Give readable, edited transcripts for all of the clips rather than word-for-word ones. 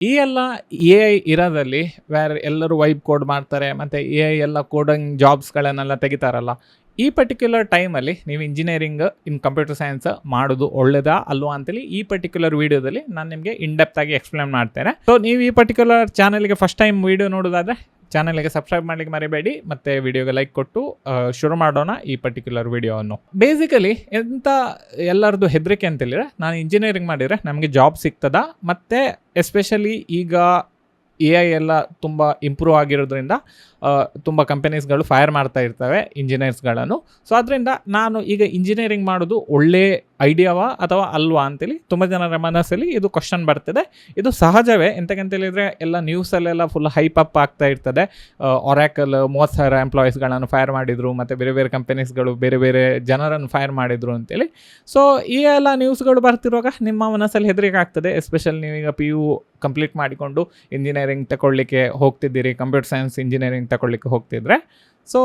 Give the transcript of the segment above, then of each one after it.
ಈ ಎಲ್ಲ ಎ.ಐ ಇರೋದ್ರಲ್ಲಿ ಎಲ್ಲರೂ ವೈಬ್ ಕೋಡ್ ಮಾಡ್ತಾರೆ ಮತ್ತು ಎ.ಐ ಎಲ್ಲ ಕೋಡಿಂಗ್ ಜಾಬ್ಸ್ಗಳನ್ನೆಲ್ಲ ತೆಗಿತಾರಲ್ಲ. ಈ ಪರ್ಟಿಕ್ಯುಲರ್ ಟೈಮಲ್ಲಿ ನೀವು ಇಂಜಿನಿಯರಿಂಗ್ ಇನ್ ಕಂಪ್ಯೂಟರ್ ಸೈನ್ಸ್ ಮಾಡೋದು ಒಳ್ಳೆಯದಾ ಅಲ್ವಾ ಅಂತೇಳಿ ಈ ಪರ್ಟಿಕ್ಯುಲರ್ ವೀಡಿಯೋದಲ್ಲಿ ನಾನು ನಿಮಗೆ ಇನ್ ಡೆಪ್ತ್ ಆಗಿ ಎಕ್ಸ್ಪ್ಲೇನ್ ಮಾಡ್ತೇನೆ. ಸೊ ನೀವು ಈ ಪರ್ಟಿಕ್ಯುಲರ್ ಚಾನಲ್ಗೆ ಫಸ್ಟ್ ಟೈಮ್ ವೀಡಿಯೋ ನೋಡೋದಾದರೆ ಚಾನಲ್ಗೆ ಸಬ್ಸ್ಕ್ರೈಬ್ ಮಾಡಲಿಕ್ಕೆ ಮರಿಬೇಡಿ ಮತ್ತು ವಿಡಿಯೋಗೆ ಲೈಕ್ ಕೊಟ್ಟು ಶುರು ಮಾಡೋಣ ಈ ಪರ್ಟಿಕ್ಯುಲರ್ ವಿಡಿಯೋವನ್ನು. ಬೇಸಿಕಲಿ ಎಂಥ ಎಲ್ಲರದ್ದು ಹೆದರಿಕೆ ಅಂತೇಳಿದರೆ, ನಾನು ಇಂಜಿನಿಯರಿಂಗ್ ಮಾಡಿದರೆ ನಮಗೆ ಜಾಬ್ ಸಿಗ್ತದಾ, ಮತ್ತು ಎಸ್ಪೆಷಲಿ ಈಗ ಎ.ಐ ಎಲ್ಲ ತುಂಬ ಇಂಪ್ರೂವ್ ಆಗಿರೋದ್ರಿಂದ ತುಂಬ ಕಂಪನೀಸ್ಗಳು ಫೈರ್ ಮಾಡ್ತಾ ಇರ್ತವೆ ಇಂಜಿನಿಯರ್ಸ್ಗಳನ್ನು. ಸೊ ಅದರಿಂದ ನಾನು ಈಗ ಇಂಜಿನಿಯರಿಂಗ್ ಮಾಡೋದು ಒಳ್ಳೆ ಐಡಿಯಾವಾ ಅಥವಾ ಅಲ್ವಾ ಅಂತೇಳಿ ತುಂಬ ಜನರ ಮನಸ್ಸಲ್ಲಿ ಇದು ಕ್ವಶನ್ ಬರ್ತಿದೆ. ಇದು ಸಹಜವೇ. ಎಂತಕ್ಕಂತೇಳಿದರೆ ಎಲ್ಲ ನ್ಯೂಸಲ್ಲೆಲ್ಲ ಫುಲ್ ಹೈಪ್ ಅಪ್ ಆಗ್ತಾ ಇರ್ತದೆ. ಒರಾಕಲ್ 30,000 ಎಂಪ್ಲಾಯೀಸ್ಗಳನ್ನು ಫೈರ್ ಮಾಡಿದರು, ಮತ್ತು ಬೇರೆ ಬೇರೆ ಕಂಪನೀಸ್ಗಳು ಬೇರೆ ಬೇರೆ ಜನರನ್ನು ಫೈರ್ ಮಾಡಿದರು ಅಂತೇಳಿ. ಸೊ ಈ ಎಲ್ಲ ನ್ಯೂಸ್ಗಳು ಬರ್ತಿರುವಾಗ ನಿಮ್ಮ ಮನಸ್ಸಲ್ಲಿ ಹೆದರಿಕೆ ಆಗ್ತದೆ. ಎಸ್ಪೆಷಲಿ ನೀವೀಗ PU ಕಂಪ್ಲೀಟ್ ಮಾಡಿಕೊಂಡು ಇಂಜಿನಿಯರಿಂಗ್ ತಗೊಳ್ಳಿಕ್ಕೆ ಹೋಗ್ತಿದ್ದೀರಿ, ಕಂಪ್ಯೂಟರ್ ಸೈನ್ಸ್ ಇಂಜಿನಿಯರಿಂಗ್ ತಗೊಳ್ಳಿಕ್ಕೆ ಹೋಗ್ತಿದ್ರೆ. ಸೊ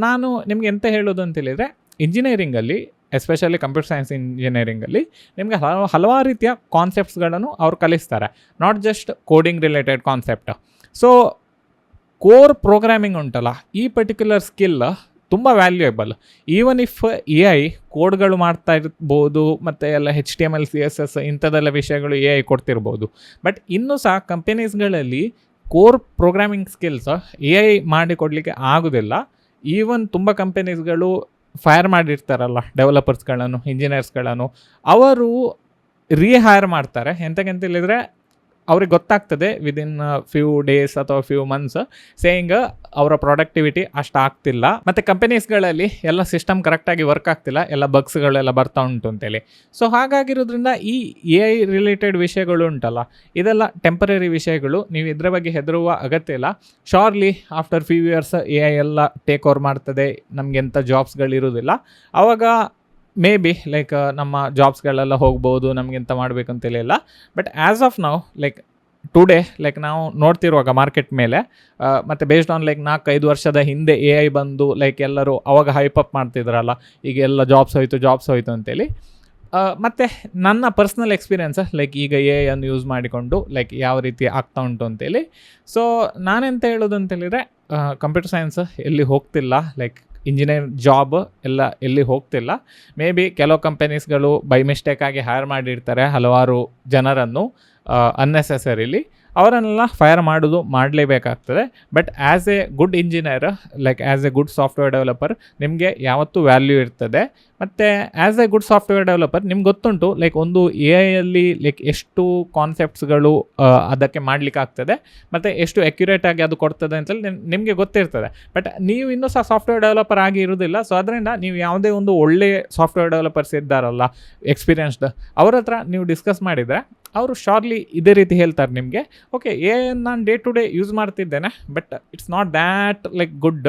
ನಾನು ನಿಮ್ಗೆ ಎಂತ ಹೇಳೋದು ಅಂತೇಳಿದರೆ, ಇಂಜಿನಿಯರಿಂಗಲ್ಲಿ ಎಸ್ಪೆಷಲಿ ಕಂಪ್ಯೂಟರ್ ಸೈನ್ಸ್ ಇಂಜಿನಿಯರಿಂಗಲ್ಲಿ ನಿಮಗೆ ಹಲವಾರು ರೀತಿಯ ಕಾನ್ಸೆಪ್ಟ್ಸ್ಗಳನ್ನು ಅವ್ರು ಕಲಿಸ್ತಾರೆ. Not just coding related concept. So core programming ಉಂಟಲ್ಲ, ಈ ಪರ್ಟಿಕ್ಯುಲರ್ ಸ್ಕಿಲ್ ತುಂಬ ವ್ಯಾಲ್ಯೂಯೇಬಲ್. ಈವನ್ ಇಫ್ ಎ.ಐ ಕೋಡ್ಗಳು ಮಾಡ್ತಾ ಇರ್ಬೋದು, ಮತ್ತು ಎಲ್ಲ HTML CSS ಇಂಥದ್ದೆಲ್ಲ ವಿಷಯಗಳು ಎ.ಐ ಕೊಡ್ತಿರ್ಬೋದು. ಬಟ್ ಇನ್ನೂ ಸಹ ಕಂಪನೀಸ್ಗಳಲ್ಲಿ ಕೋರ್ ಪ್ರೋಗ್ರಾಮಿಂಗ್ ಸ್ಕಿಲ್ಸ್ ಎ.ಐ ಮಾಡಿಕೊಡಲಿಕ್ಕೆ ಆಗೋದಿಲ್ಲ. ಈವನ್ ತುಂಬ ಕಂಪನೀಸ್ಗಳು ಫೈರ್ ಮಾಡಿರ್ತಾರಲ್ಲ ಡೆವಲಪರ್ಸ್ಗಳನ್ನು, ಇಂಜಿನಿಯರ್ಸ್ಗಳನ್ನು, ಅವರು ರೀಹೈರ್ ಮಾಡ್ತಾರೆ. ಎಂತಕ್ಕಂತೇಳಿದರೆ ಅವ್ರಿಗೆ ಗೊತ್ತಾಗ್ತದೆ ವಿದಿನ್ ಫ್ಯೂ ಡೇಸ್ ಅಥವಾ ಫ್ಯೂ ಮಂತ್ಸ್ ಸೇಯಿಂಗ್ ಅವರ ಪ್ರೊಡಕ್ಟಿವಿಟಿ ಅಷ್ಟು ಆಗ್ತಿಲ್ಲ, ಮತ್ತು ಕಂಪನೀಸ್ಗಳಲ್ಲಿ ಎಲ್ಲ ಸಿಸ್ಟಮ್ ಕರೆಕ್ಟಾಗಿ ವರ್ಕ್ ಆಗ್ತಿಲ್ಲ, ಎಲ್ಲ ಬಗ್ಸ್ಗಳೆಲ್ಲ ಬರ್ತಾ ಉಂಟು ಅಂತೇಳಿ. ಸೊ ಹಾಗಾಗಿರೋದ್ರಿಂದ ಈ ಎ.ಐ ರಿಲೇಟೆಡ್ ವಿಷಯಗಳು ಉಂಟಲ್ಲ, ಇದೆಲ್ಲ ಟೆಂಪರರಿ ವಿಷಯಗಳು. ನೀವು ಇದರ ಬಗ್ಗೆ ಹೆದರುವ ಅಗತ್ಯ ಇಲ್ಲ. Shortly after few years AI ಎಲ್ಲ ಟೇಕ್ ಓವರ್ ಮಾಡ್ತದೆ, ನಮಗೆ ಎಂಥ ಜಾಬ್ಸ್ಗಳಿರೋದಿಲ್ಲ. ಆವಾಗ ಮೇ ಬಿ ಲೈಕ್ ನಮ್ಮ ಜಾಬ್ಸ್ಗಳೆಲ್ಲ ಹೋಗ್ಬೋದು, ನಮಗೆಂತ ಮಾಡಬೇಕಂತೇಳಿಲ್ಲ. But as of now like today like ನಾವು ನೋಡ್ತಿರುವಾಗ ಮಾರ್ಕೆಟ್ ಮೇಲೆ, ಮತ್ತು ಬೇಸ್ಡ್ ಆನ್ ಲೈಕ್ 4-5 ವರ್ಷದ ಹಿಂದೆ ಎ.ಐ ಬಂದು ಲೈಕ್ ಎಲ್ಲರೂ ಅವಾಗ ಹೈಪಪ್ ಮಾಡ್ತಿದ್ರಲ್ಲ, ಈಗ ಎಲ್ಲ ಜಾಬ್ಸ್ ಹೋಯ್ತು ಅಂತೇಳಿ. ಮತ್ತು ನನ್ನ ಪರ್ಸ್ನಲ್ ಎಕ್ಸ್ಪೀರಿಯನ್ಸ್ ಲೈಕ್ ಈಗ ಎ.ಐ ಅನ್ನು ಯೂಸ್ ಮಾಡಿಕೊಂಡು ಲೈಕ್ ಯಾವ ರೀತಿ ಆಗ್ತಾ ಉಂಟು ಅಂತೇಳಿ. ಸೊ ನಾನೆಂತ ಹೇಳೋದು ಅಂತೇಳಿದರೆ, ಕಂಪ್ಯೂಟರ್ ಸೈನ್ಸ್ ಎಲ್ಲಿ ಹೋಗ್ತಿಲ್ಲ, ಲೈಕ್ ಇಂಜಿನಿಯರ್ ಜಾಬ್ ಎಲ್ಲ ಎಲ್ಲಿ ಹೋಗ್ತಿಲ್ಲ. ಮೇ ಬಿ ಕೆಲವು ಕಂಪನೀಸ್ಗಳು ಬೈ ಮಿಸ್ಟೇಕಾಗಿ ಹೈರ್ ಮಾಡಿರ್ತಾರೆ ಹಲವಾರು ಜನರನ್ನು ಅನ್ನೆಸೆಸರಿಲಿ, ಅವರನ್ನೆಲ್ಲ ಫೈರ್ ಮಾಡೋದು ಮಾಡಲೇಬೇಕಾಗ್ತದೆ. But as a good engineer like as a good software developer ನಿಮಗೆ ಯಾವತ್ತೂ ವ್ಯಾಲ್ಯೂ ಇರ್ತದೆ. ಮತ್ತು as a good software developer ನಿಮ್ಗೆ ಗೊತ್ತುಂಟು ಲೈಕ್ ಒಂದು ಎ.ಐಯಲ್ಲಿ ಲೈಕ್ ಎಷ್ಟು ಕಾನ್ಸೆಪ್ಟ್ಸ್ಗಳು ಅದಕ್ಕೆ ಮಾಡಲಿಕ್ಕಾಗ್ತದೆ, ಮತ್ತು ಎಷ್ಟು ಅಕ್ಯುರೇಟಾಗಿ ಅದು ಕೊಡ್ತದೆ ಅಂತೇಳಿ ನಿಮಗೆ ಗೊತ್ತಿರ್ತದೆ. ಬಟ್ ನೀವು ಇನ್ನೂ ಸಹ ಸಾಫ್ಟ್ವೇರ್ ಡೆವಲಪರ್ ಆಗಿ ಇರೋದಿಲ್ಲ. ಸೊ ಅದರಿಂದ ನೀವು ಯಾವುದೇ ಒಂದು ಒಳ್ಳೆಯ ಸಾಫ್ಟ್ವೇರ್ ಡೆವಲಪರ್ಸ್ ಇದ್ದಾರಲ್ಲ ಎಕ್ಸ್ಪೀರಿಯನ್ಸ್ಡ್, ಅವ್ರ ಹತ್ರ ನೀವು ಡಿಸ್ಕಸ್ ಮಾಡಿದರೆ ಅವರು ಶಾರ್ಟ್ಲಿ ಇದೇ ರೀತಿ ಹೇಳ್ತಾರೆ ನಿಮಗೆ, ಓಕೆ ನಾನು ಡೇ ಟು ಡೇ ಯೂಸ್ ಮಾಡ್ತಿದ್ದೇನೆ, but it's not that like good.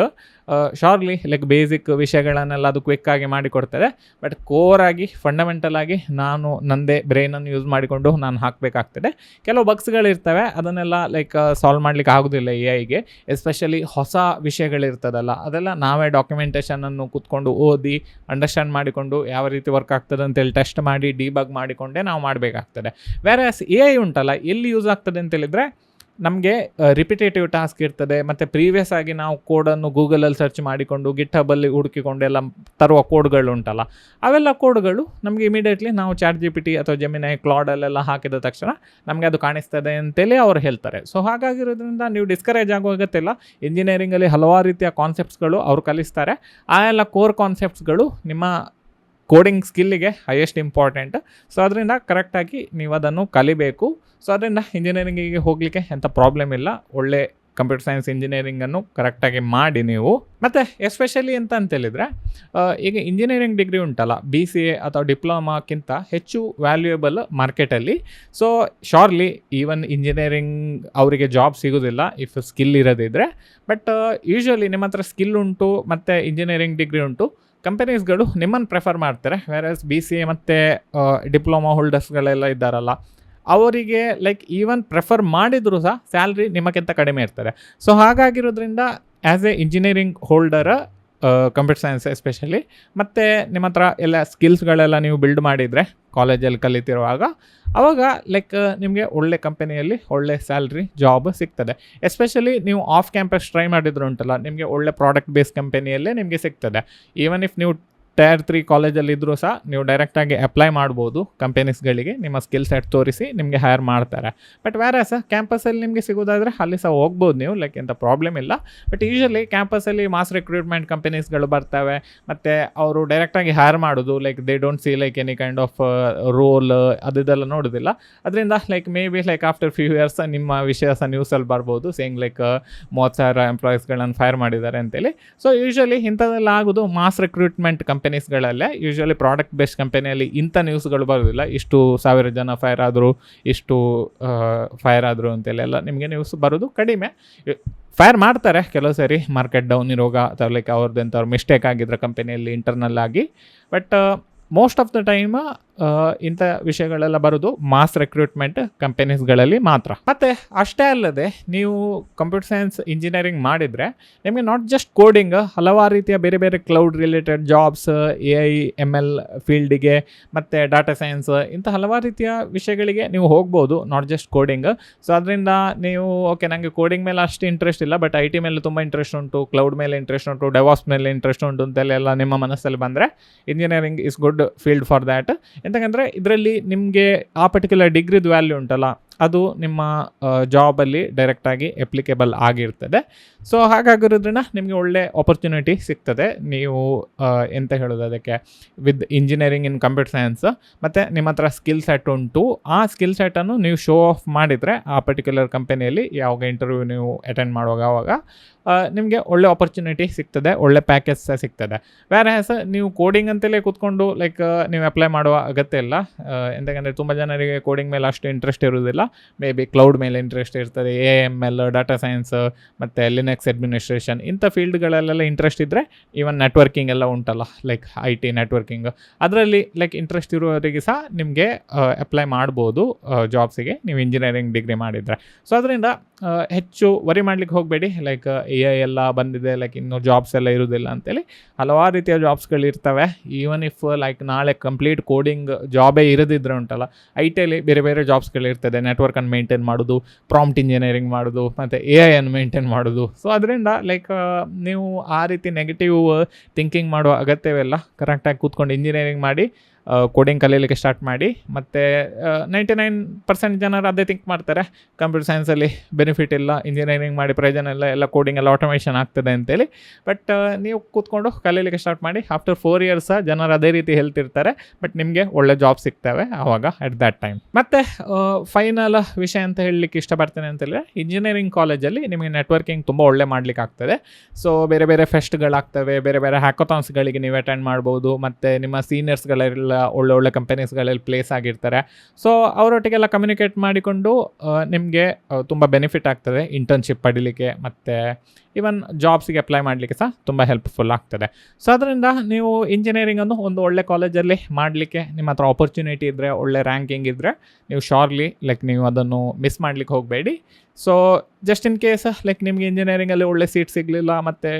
Shortly like basic ವಿಷಯಗಳನ್ನೆಲ್ಲ ಅದು ಕ್ವಿಕ್ಕಾಗಿ ಮಾಡಿಕೊಡ್ತದೆ. ಬಟ್ ಕೋರಾಗಿ ಫಂಡಮೆಂಟಲ್ ಆಗಿ ನಾನು ನನ್ನದೇ ಬ್ರೈನನ್ನು ಯೂಸ್ ಮಾಡಿಕೊಂಡು ನಾನು ಹಾಕಬೇಕಾಗ್ತದೆ. ಕೆಲವು ಬಗ್ಸ್ಗಳಿರ್ತವೆ, ಅದನ್ನೆಲ್ಲ ಲೈಕ್ ಸಾಲ್ವ್ ಮಾಡಲಿಕ್ಕೆ ಆಗೋದಿಲ್ಲ ಎ.ಐಗೆ. ಎಸ್ಪೆಷಲಿ ಹೊಸ ವಿಷಯಗಳಿರ್ತದಲ್ಲ, ಅದೆಲ್ಲ ನಾವೇ ಡಾಕ್ಯುಮೆಂಟೇಷನನ್ನು ಕೂತ್ಕೊಂಡು ಓದಿ ಅಂಡರ್ಸ್ಟ್ಯಾಂಡ್ ಮಾಡಿಕೊಂಡು ಯಾವ ರೀತಿ ವರ್ಕ್ ಆಗ್ತದೆ ಅಂತೇಳಿ ಟೆಸ್ಟ್ ಮಾಡಿ ಡಿಬಗ್ ಮಾಡಿಕೊಂಡೇ ನಾವು ಮಾಡಬೇಕಾಗ್ತದೆ. ವೇರಸ್ ಎ.ಐ ಉಂಟಲ್ಲ, ಎಲ್ಲಿ ಯೂಸ್ ಆಗ್ತದೆ ಅಂತೇಳಿದರೆ, ನಮಗೆ ರಿಪಿಟೇಟಿವ್ ಟಾಸ್ಕ್ ಇರ್ತದೆ, ಮತ್ತು ಪ್ರೀವಿಯಸ್ ಆಗಿ ನಾವು ಕೋಡನ್ನು ಗೂಗಲಲ್ಲಿ ಸರ್ಚ್ ಮಾಡಿಕೊಂಡು ಗಿಟ್ಹಬ್ಬಲ್ಲಿ ಹುಡುಕಿಕೊಂಡು ಎಲ್ಲ ತರುವ ಕೋಡ್ಗಳು ಉಂಟಲ್ಲ, ಅವೆಲ್ಲ ಕೋಡ್ಗಳು ನಮಗೆ ಇಮಿಡಿಯೇಟ್ಲಿ ನಾವು ChatGPT ಅಥವಾ ಜೆಮಿನೈ ಕ್ಲಾಡಲ್ಲೆಲ್ಲ ಹಾಕಿದ ತಕ್ಷಣ ನಮಗೆ ಅದು ಕಾಣಿಸ್ತದೆ ಅಂತೇಳಿ ಅವ್ರು ಹೇಳ್ತಾರೆ. ಸೊ ಹಾಗಾಗಿರೋದ್ರಿಂದ ನೀವು ಡಿಸ್ಕರೇಜ್ ಆಗೋ ಅಗತ್ಯ ಇಲ್ಲ. ಇಂಜಿನಿಯರಿಂಗಲ್ಲಿ ಹಲವಾರು ರೀತಿಯ ಕಾನ್ಸೆಪ್ಟ್ಸ್ಗಳು ಅವರು ಕಲಿಸ್ತಾರೆ. ಆ ಎಲ್ಲ ಕೋರ್ ಕಾನ್ಸೆಪ್ಟ್ಸ್ಗಳು ನಿಮ್ಮ ಕೋಡಿಂಗ್ ಸ್ಕಿಲ್ಲಿಗೆ ಹೈಯೆಸ್ಟ್ ಇಂಪಾರ್ಟೆಂಟ್. ಸೊ ಅದರಿಂದ ಕರೆಕ್ಟಾಗಿ ನೀವು ಅದನ್ನು ಕಲಿಬೇಕು. ಸೊ ಅದರಿಂದ ಇಂಜಿನಿಯರಿಂಗಿಗೆ ಹೋಗಲಿಕ್ಕೆ ಎಂಥ ಪ್ರಾಬ್ಲಮ್ ಇಲ್ಲ. ಒಳ್ಳೆ ಕಂಪ್ಯೂಟರ್ ಸೈನ್ಸ್ ಇಂಜಿನಿಯರಿಂಗನ್ನು ಕರೆಕ್ಟಾಗಿ ಮಾಡಿ ನೀವು. ಮತ್ತು ಎಸ್ಪೆಷಲಿ ಅಂತೇಳಿದರೆ, ಈಗ ಇಂಜಿನಿಯರಿಂಗ್ ಡಿಗ್ರಿ ಉಂಟಲ್ಲ, BCA ಅಥವಾ ಡಿಪ್ಲೊಮಾಕ್ಕಿಂತ ಹೆಚ್ಚು ವ್ಯಾಲ್ಯೂಯೇಬಲ್ ಮಾರ್ಕೆಟಲ್ಲಿ. ಸೊ ಶಾರ್ಟ್ಲಿ ಈವನ್ ಇಂಜಿನಿಯರಿಂಗ್ ಅವರಿಗೆ ಜಾಬ್ ಸಿಗೋದಿಲ್ಲ ಇಫ್ ಸ್ಕಿಲ್ ಇರೋದಿದ್ದರೆ. ಬಟ್ ಯೂಶ್ವಲಿ ನಿಮ್ಮ ಹತ್ರ ಸ್ಕಿಲ್ ಉಂಟು ಮತ್ತು ಇಂಜಿನಿಯರಿಂಗ್ ಡಿಗ್ರಿ ಉಂಟು, ಕಂಪನೀಸ್ಗಳು ನಿಮ್ಮನ್ನು ಪ್ರೆಫರ್ ಮಾಡ್ತಾರೆ. ವೇರಸ್ BCA ಮತ್ತು ಡಿಪ್ಲೊಮಾ ಹೋಲ್ಡರ್ಸ್ಗಳೆಲ್ಲ ಇದ್ದಾರಲ್ಲ, ಅವರಿಗೆ ಲೈಕ್ ಈವನ್ ಪ್ರೆಫರ್ ಮಾಡಿದರೂ ಸಹ ಸ್ಯಾಲ್ರಿ ನಿಮಗಿಂತ ಕಡಿಮೆ ಇರ್ತದೆ. ಸೊ ಹಾಗಾಗಿರೋದ್ರಿಂದ as a engineering holder computer science especially. ಮತ್ತು ನಿಮ್ಮ ಹತ್ರ ಎಲ್ಲ ಸ್ಕಿಲ್ಸ್ಗಳೆಲ್ಲ ನೀವು ಬಿಲ್ಡ್ ಮಾಡಿದರೆ ಕಾಲೇಜಲ್ಲಿ ಕಲಿತಿರುವಾಗ, ಆವಾಗ ಲೈಕ್ ನಿಮಗೆ ಒಳ್ಳೆ ಕಂಪನಿಯಲ್ಲಿ ಒಳ್ಳೆ ಸ್ಯಾಲ್ರಿ ಜಾಬ್ ಸಿಗ್ತದೆ. ಎಸ್ಪೆಷಲಿ ನೀವು ಆಫ್ ಕ್ಯಾಂಪಸ್ ಟ್ರೈ ಮಾಡಿದ್ರು ಉಂಟಲ್ಲ, ನಿಮಗೆ ಒಳ್ಳೆ ಪ್ರಾಡಕ್ಟ್ ಬೇಸ್ ಕಂಪನಿಯಲ್ಲೇ ನಿಮಗೆ ಸಿಗ್ತದೆ. ಈವನ್ ಇಫ್ ನೀವು Tier 3 ಕಾಲೇಜಲ್ಲಿ ಇದ್ದರೂ ಸಹ ನೀವು ಡೈರೆಕ್ಟಾಗಿ ಅಪ್ಲೈ ಮಾಡ್ಬೋದು ಕಂಪನೀಸ್ಗಳಿಗೆ. ನಿಮ್ಮ ಸ್ಕಿಲ್ ಸೆಟ್ ತೋರಿಸಿ ನಿಮಗೆ ಹೈರ್ ಮಾಡ್ತಾರೆ. ಬಟ್ ವ್ಯಾರಸ್ ಕ್ಯಾಂಪಸಲ್ಲಿ ನಿಮಗೆ ಸಿಗೋದಾದರೆ ಅಲ್ಲಿ ಸಹ ಹೋಗ್ಬೋದು ನೀವು, ಲೈಕ್ ಎಂಥ ಪ್ರಾಬ್ಲಮ್ ಇಲ್ಲ. ಬಟ್ ಯೂಶಲಿ ಕ್ಯಾಂಪಸಲ್ಲಿ ಮಾಸ್ ರಿಕ್ರೂಟ್ಮೆಂಟ್ ಕಂಪನೀಸ್ಗಳು ಬರ್ತವೆ, ಮತ್ತು ಅವರು ಡೈರೆಕ್ಟಾಗಿ ಹೈರ್ ಮಾಡೋದು like they don't see like any kind of role ಅದೆಲ್ಲ ನೋಡೋದಿಲ್ಲ. ಅದರಿಂದ like maybe like after few years ನಿಮ್ಮ ವಿಷಯ ಸಹ ನ್ಯೂಸಲ್ಲಿ ಬರ್ಬೋದು, ಸೇಯಿಂಗ್ ಲೈಕ್ 30,000 ಎಂಪ್ಲಾಯೀಸ್ಗಳನ್ನು ಫೈರ್ ಮಾಡಿದ್ದಾರೆ ಅಂತೇಳಿ. ಸೊ ಯೂಶಲಿ ಇಂಥದ್ದೆಲ್ಲ ಆಗೋದು ಮಾಸ್ ರಿಕ್ರೂಟ್ಮೆಂಟ್ ಕಂಪನೀಸ್ಗಳಲ್ಲೇ. ಯೂಶಲಿ ಪ್ರಾಡಕ್ಟ್ ಬೇಸ್ಡ್ ಕಂಪನಿಯಲ್ಲಿ ಇಂಥ ನ್ಯೂಸ್ಗಳು ಬರೋದಿಲ್ಲ, ಇಷ್ಟು 1,000 ಜನ ಫೈರ್ ಆದರು, ಇಷ್ಟು ಫೈರ್ ಆದರು ಅಂತೆಲ್ಲ ನಿಮಗೆ ನ್ಯೂಸ್ ಬರೋದು ಕಡಿಮೆ. ಫೈರ್ ಮಾಡ್ತಾರೆ ಕೆಲವು ಸರಿ ಮಾರ್ಕೆಟ್ ಡೌನ್ ಇರುವಾಗ, ಅಥವಾ ಲೈಕ್ ಅವ್ರದ್ದು ಮಿಸ್ಟೇಕ್ ಆಗಿದ್ರೆ ಕಂಪನಿಯಲ್ಲಿ ಇಂಟರ್ನಲ್ ಆಗಿ. But most of the time ಇಂಥ ವಿಷಯಗಳೆಲ್ಲ ಬರೋದು ಮಾಸ್ ರಿಕ್ರೂಟ್ಮೆಂಟ್ ಕಂಪನೀಸ್ಗಳಲ್ಲಿ ಮಾತ್ರ. ಮತ್ತು ಅಷ್ಟೇ ಅಲ್ಲದೆ ನೀವು ಕಂಪ್ಯೂಟರ್ ಸೈನ್ಸ್ ಇಂಜಿನಿಯರಿಂಗ್ ಮಾಡಿದರೆ ನಿಮಗೆ ನಾಟ್ ಜಸ್ಟ್ ಕೋಡಿಂಗ್, ಹಲವಾರು ರೀತಿಯ ಬೇರೆ ಬೇರೆ cloud related jobs, AI ML ಫೀಲ್ಡಿಗೆ ಮತ್ತು ಡಾಟಾ ಸೈನ್ಸ್, ಇಂಥ ಹಲವಾರು ರೀತಿಯ ವಿಷಯಗಳಿಗೆ ನೀವು ಹೋಗ್ಬೋದು, ನಾಟ್ ಜಸ್ಟ್ ಕೋಡಿಂಗ್. ಸೊ ಅದರಿಂದ ನೀವು ಓಕೆ ನನಗೆ ಕೋಡಿಂಗ್ ಮೇಲೆ ಅಷ್ಟು ಇಂಟ್ರೆಸ್ಟ್ ಇಲ್ಲ, ಬಟ್ IT ಮೇಲೆ ತುಂಬ ಇಂಟ್ರೆಸ್ಟ್ ಉಂಟು, ಕ್ಲೌಡ್ ಮೇಲೆ ಇಂಟ್ರೆಸ್ಟ್ ಉಂಟು, ಡೆವಾಪ್ಸ್ ಮೇಲೆ ಇಂಟ್ರೆಸ್ಟ್ ಉಂಟು ಅಂತೆಲ್ಲ ನಿಮ್ಮ ಮನಸ್ಸಲ್ಲಿ ಬಂದರೆ engineering is good field for that. ಎಂತಂದರೆ ಇದರಲ್ಲಿ ನಿಮಗೆ ಆ ಪರ್ಟಿಕ್ಯುಲರ್ ಡಿಗ್ರಿದು ವ್ಯಾಲ್ಯೂ ಉಂಟಲ್ಲ, ಅದು ನಿಮ್ಮ ಜಾಬಲ್ಲಿ ಡೈರೆಕ್ಟಾಗಿ ಅಪ್ಲಿಕೇಬಲ್ ಆಗಿರ್ತದೆ. ಸೊ ಹಾಗಾಗಿರೋದ್ರಿಂದ ನಿಮಗೆ ಒಳ್ಳೆ ಆಪರ್ಚುನಿಟಿ ಸಿಗ್ತದೆ. ನೀವು ಎಂತ ಹೇಳೋದು ಅದಕ್ಕೆ, with engineering in computer science ಮತ್ತು ನಿಮ್ಮ ಹತ್ರ ಸ್ಕಿಲ್ ಸೆಟ್ ಉಂಟು, ಆ ಸ್ಕಿಲ್ ಸೆಟನ್ನು ನೀವು ಶೋ ಆಫ್ ಮಾಡಿದರೆ ಆ ಪರ್ಟಿಕ್ಯುಲರ್ ಕಂಪನಿಯಲ್ಲಿ ಯಾವಾಗ ಇಂಟರ್ವ್ಯೂ ನೀವು ಅಟೆಂಡ್ ಮಾಡುವಾಗ ಆವಾಗ ನಿಮಗೆ ಒಳ್ಳೆ ಆಪರ್ಚುನಿಟಿ ಸಿಗ್ತದೆ, ಒಳ್ಳೆ ಪ್ಯಾಕೇಜ್ ಸಹ ಸಿಗ್ತದೆ. ವ್ಯಾರಸ್ ನೀವು ಕೋಡಿಂಗ್ ಅಂತಲೇ ಕೂತ್ಕೊಂಡು ಲೈಕ್ ನೀವು ಅಪ್ಲೈ ಮಾಡುವ ಅಗತ್ಯ ಇಲ್ಲ. ಎಂತಂದರೆ ತುಂಬ ಜನರಿಗೆ ಕೋಡಿಂಗ್ ಮೇಲೆ ಅಷ್ಟು ಇಂಟ್ರೆಸ್ಟ್ ಇರೋದಿಲ್ಲ, ಮೇ ಬಿ ಕ್ಲೌಡ್ ಮೇಲೆ ಇಂಟ್ರೆಸ್ಟ್ ಇರ್ತದೆ, AML, ಡಾಟಾ ಸೈನ್ಸ್ ಮತ್ತು ಲಿನಕ್ಸ್ ಅಡ್ಮಿನಿಸ್ಟ್ರೇಷನ್ ಇಂಥ ಫೀಲ್ಡ್ಗಳಲ್ಲೆಲ್ಲ ಇಂಟ್ರೆಸ್ಟ್ ಇದ್ದರೆ, ಈವನ್ ನೆಟ್ವರ್ಕಿಂಗ್ ಎಲ್ಲ ಉಂಟಲ್ಲ ಲೈಕ್ IT ನೆಟ್ವರ್ಕಿಂಗ್, ಅದರಲ್ಲಿ ಲೈಕ್ ಇಂಟ್ರೆಸ್ಟ್ ಇರುವವರಿಗೆ ಸಹ ನಿಮಗೆ ಅಪ್ಲೈ ಮಾಡ್ಬೋದು ಜಾಬ್ಸಿಗೆ ನೀವು ಇಂಜಿನಿಯರಿಂಗ್ ಡಿಗ್ರಿ ಮಾಡಿದರೆ. ಸೊ ಅದರಿಂದ ಹೆಚ್ಚು ವರಿ ಮಾಡಲಿಕ್ಕೆ ಹೋಗಬೇಡಿ, ಲೈಕ್ AI ಎಲ್ಲ ಬಂದಿದೆ, ಲೈಕ್ ಇನ್ನೂ ಜಾಬ್ಸ್ ಎಲ್ಲ ಇರೋದಿಲ್ಲ ಅಂತೇಳಿ. ಹಲವಾರು ರೀತಿಯ ಜಾಬ್ಸ್ಗಳಿರ್ತವೆ. ಈವನ್ ಇಫ್ ಲೈಕ್ ನಾಳೆ ಕಂಪ್ಲೀಟ್ ಕೋಡಿಂಗ್ ಜಾಬೇ ಇರೋದಿದ್ರೆ ಉಂಟಲ್ಲ, IT ಬೇರೆ ಬೇರೆ ಜಾಬ್ಸ್ಗಳಿರ್ತದೆ, ನೆಟ್ವರ್ಕನ್ನು ಮೇಂಟೈನ್ ಮಾಡೋದು, ಪ್ರಾಂಪ್ಟ್ ಇಂಜಿನಿಯರಿಂಗ್ ಮಾಡೋದು, ಮತ್ತು AI ಅನ್ನು ಮೇಂಟೈನ್ ಮಾಡೋದು. ಸೊ ಅದರಿಂದ ಲೈಕ್ ನೀವು ಆ ರೀತಿ ನೆಗೆಟಿವ್ ಥಿಂಕಿಂಗ್ ಮಾಡುವ ಅಗತ್ಯವಿಲ್ಲ. ಕರೆಕ್ಟಾಗಿ ಕೂತ್ಕೊಂಡು ಇಂಜಿನಿಯರಿಂಗ್ ಮಾಡಿ ಕೋಡಿಂಗ್ ಕಲೀಲಿಕ್ಕೆ ಸ್ಟಾರ್ಟ್ ಮಾಡಿ. ಮತ್ತು 99% ಜನರು ಅದೇ ಥಿಂಕ್ ಮಾಡ್ತಾರೆ, ಕಂಪ್ಯೂಟರ್ ಸೈನ್ಸಲ್ಲಿ ಬೆನಿಫಿಟ್ ಇಲ್ಲ, ಇಂಜಿನಿಯರಿಂಗ್ ಮಾಡಿ ಪ್ರಯೋಜನ ಇಲ್ಲ, ಎಲ್ಲ ಕೋಡಿಂಗ್ ಎಲ್ಲ ಆಟೋಮೇಷನ್ ಆಗ್ತದೆ ಅಂತೇಳಿ. ಬಟ್ ನೀವು ಕೂತ್ಕೊಂಡು ಕಲೀಲಿಕ್ಕೆ ಸ್ಟಾರ್ಟ್ ಮಾಡಿ, ಆಫ್ಟರ್ 4 ಇಯರ್ಸ್ ಜನರು ಅದೇ ರೀತಿ ಹೇಳ್ತಿರ್ತಾರೆ, ಬಟ್ ನಿಮಗೆ ಒಳ್ಳೆ ಜಾಬ್ ಸಿಗ್ತವೆ ಆವಾಗ ಅಟ್ ದ್ಯಾಟ್ ಟೈಮ್. ಮತ್ತು ಫೈನಲ್ ವಿಷಯ ಅಂತ ಹೇಳಲಿಕ್ಕೆ ಇಷ್ಟಪಡ್ತೇನೆ ಅಂತೇಳಿದ್ರೆ, ಇಂಜಿನಿಯರಿಂಗ್ ಕಾಲೇಜಲ್ಲಿ ನಿಮಗೆ ನೆಟ್ವರ್ಕಿಂಗ್ ತುಂಬ ಒಳ್ಳೆ ಮಾಡಲಿಕ್ಕೆ ಆಗ್ತದೆ. ಸೊ ಬೇರೆ ಬೇರೆ ಫೆಸ್ಟ್ಗಳಾಗ್ತವೆ, ಬೇರೆ ಬೇರೆ ಹ್ಯಾಕಥಾನ್ಸ್ಗಳಿಗೆ ನೀವು ಅಟೆಂಡ್ ಮಾಡ್ಬೋದು, ಮತ್ತು ನಿಮ್ಮ ಸೀನಿಯರ್ಸ್ಗಳೆಲ್ಲ ಒಳ್ಳೆ ಕಂಪನೀಸ್ಗಳಲ್ಲಿ ಪ್ಲೇಸ್ ಆಗಿರ್ತಾರೆ. ಸೊ ಅವರೊಟ್ಟಿಗೆಲ್ಲ ಕಮ್ಯುನಿಕೇಟ್ ಮಾಡಿಕೊಂಡು ನಿಮಗೆ ತುಂಬ ಬೆನಿಫಿಟ್ ಆಗ್ತದೆ ಇಂಟರ್ನ್ಶಿಪ್ ಪಡೀಲಿಕ್ಕೆ, ಮತ್ತು ಈವನ್ ಜಾಬ್ಸಿಗೆ ಅಪ್ಲೈ ಮಾಡಲಿಕ್ಕೆ ಸಹ ತುಂಬ ಹೆಲ್ಪ್ಫುಲ್ ಆಗ್ತದೆ. ಸೊ ಅದರಿಂದ ನೀವು ಇಂಜಿನಿಯರಿಂಗನ್ನು ಒಂದು ಒಳ್ಳೆ ಕಾಲೇಜಲ್ಲಿ ಮಾಡಲಿಕ್ಕೆ ನಿಮ್ಮ ಹತ್ರ ಆಪರ್ಚುನಿಟಿ ಇದ್ದರೆ, ಒಳ್ಳೆ ರ್ಯಾಂಕಿಂಗ್ ಇದ್ದರೆ, ನೀವು ಶೋರ್ಲಿ ಲೈಕ್ ನೀವು ಅದನ್ನು ಮಿಸ್ ಮಾಡಲಿಕ್ಕೆ ಹೋಗಬೇಡಿ. So just in case like ನಿಮಗೆ ಇಂಜಿನಿಯರಿಂಗಲ್ಲಿ ಒಳ್ಳೆ ಸೀಟ್ ಸಿಗಲಿಲ್ಲ ಮತ್ತು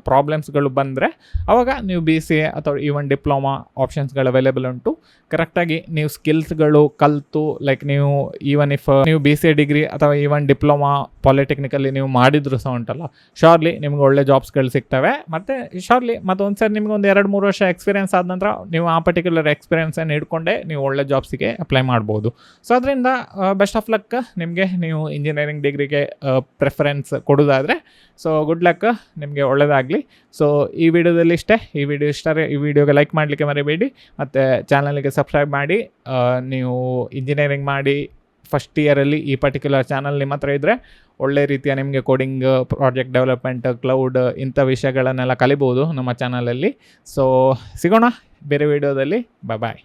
ಪ್ರಾಬ್ಲಮ್ಸ್ಗಳು ಬಂದರೆ, ಆವಾಗ ನೀವು BCA ಅಥವಾ ಈವನ್ ಡಿಪ್ಲೊಮಾ ಆಪ್ಷನ್ಸ್ಗಳು ಅವೈಲೇಬಲ್ ಉಂಟು. ಕರೆಕ್ಟಾಗಿ ನೀವು ಸ್ಕಿಲ್ಸ್ಗಳು ಕಲಿತು ಲೈಕ್ ನೀವು ಈವನ್ ಇಫ್ ನೀವು BCA ಡಿಗ್ರಿ ಅಥವಾ ಈವನ್ ಡಿಪ್ಲೊಮಾ ಪಾಲಿಟೆಕ್ನಿಕಲ್ಲಿ ನೀವು ಮಾಡಿದ್ರು ಸಹ ಉಂಟಲ್ಲ, ಶೋರ್ಲಿ ನಿಮ್ಗೆ ಒಳ್ಳೆ ಜಾಬ್ಸ್ಗಳು ಸಿಗ್ತವೆ. ಮತ್ತು ಶೋರ್ಲಿ ಮತ್ತೊಂದು ಸರಿ ನಿಮ್ಗೆ ಒಂದು 2-3 ವರ್ಷ ಎಕ್ಸ್ಪೀರಿಯನ್ಸ್ ಆದ ನಂತರ ನೀವು ಆ ಪರ್ಟಿಕ್ಯುಲರ್ ಎಕ್ಸ್ಪೀರಿಯನ್ಸನ್ನು ಹಿಡ್ಕೊಂಡೆ ನೀವು ಒಳ್ಳೆ ಜಾಬ್ಸಿಗೆ ಅಪ್ಲೈ ಮಾಡ್ಬೋದು. ಸೊ ಅದರಿಂದ ಬೆಸ್ಟ್ ಆಫ್ ಲಕ್ ನಿಮಗೆ. ನೀವು ಇಂಜಿನಿಯರಿಂಗ್ ಡಿಗ್ರಿಗೆ ಪ್ರೆಫರೆನ್ಸ್ ಕೊಡೋದಾದರೆ ಸೊ ಗುಡ್ ಲಕ್, ನಿಮಗೆ ಒಳ್ಳೆಯದಾಗಲಿ. ಸೊ ಈ ವಿಡಿಯೋದಲ್ಲಿ ಇಷ್ಟೇ. ಈ ವಿಡಿಯೋಗೆ ಲೈಕ್ ಮಾಡಲಿಕ್ಕೆ ಮರಿಬೇಡಿ, ಮತ್ತು ಚಾನಲ್ಗೆ ಸಬ್ಸ್ಕ್ರೈಬ್ ಮಾಡಿ. ನೀವು ಇಂಜಿನಿಯರಿಂಗ್ ಮಾಡಿ ಫಸ್ಟ್ ಇಯರಲ್ಲಿ ಈ ಪರ್ಟಿಕ್ಯುಲರ್ ಚಾನಲ್ ನಿಮ್ಮ ಹತ್ರ ಇದ್ದರೆ ಒಳ್ಳೆ ರೀತಿಯ ನಿಮಗೆ ಕೋಡಿಂಗ್, ಪ್ರಾಜೆಕ್ಟ್ ಡೆವಲಪ್ಮೆಂಟ್, ಕ್ಲೌಡ್ ಇಂಥ ವಿಷಯಗಳನ್ನೆಲ್ಲ ಕಲಿಬೋದು ನಮ್ಮ ಚಾನಲಲ್ಲಿ. ಸೊ ಸಿಗೋಣ ಬೇರೆ ವಿಡಿಯೋದಲ್ಲಿ. ಬಾಯ್.